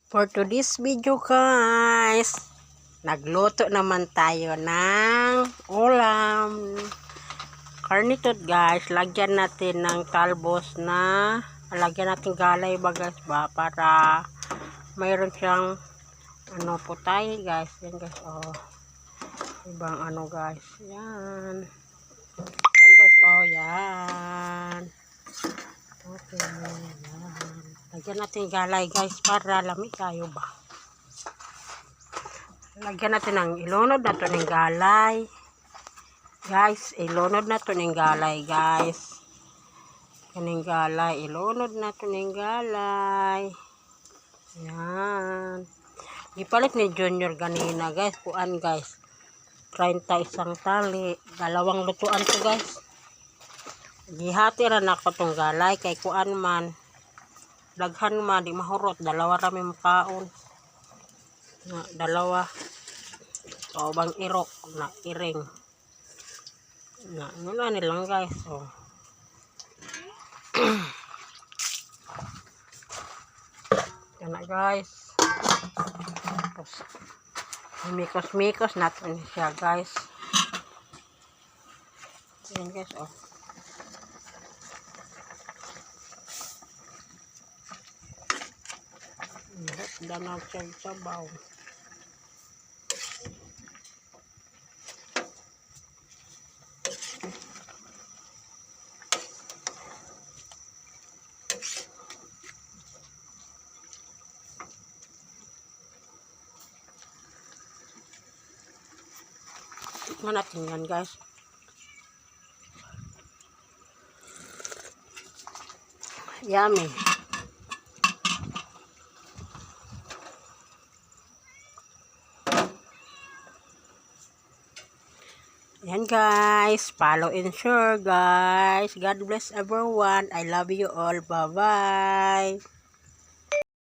For today's video guys, nagluto naman tayo ng ulam. Karnitot guys, lagyan natin ng talbos na, lagyan natin galay ba guys ba, para mayroon siyang putay guys. Yan guys, ibang guys, yan. Yan guys, yan. Okay, yan. Lagyan natin galay guys para lamig tayo ba. Lagyan natin ng ilunod na to ng galay. Guys, ilunod na to ng galay guys. Kaning galay, ilunod na to ng galay. Yan. Ipalit ni Junior ganina guys, kuan guys. 30 isang tali, dalawang lutuan to guys. Gihati ra na ko tong galay kay kuan man. Daghan man di mahurot, dalawa ra may makaon. Na dalawa. O bang iro na iring. Na ano nilang guys. Yan na guys. Tapos mikos-mikos natin siya guys. Yan guys Danag siya sabaw. Tikman natin yan guys. Yummy. Yan guys, follow and share guys. God bless everyone. I love you all. Bye bye.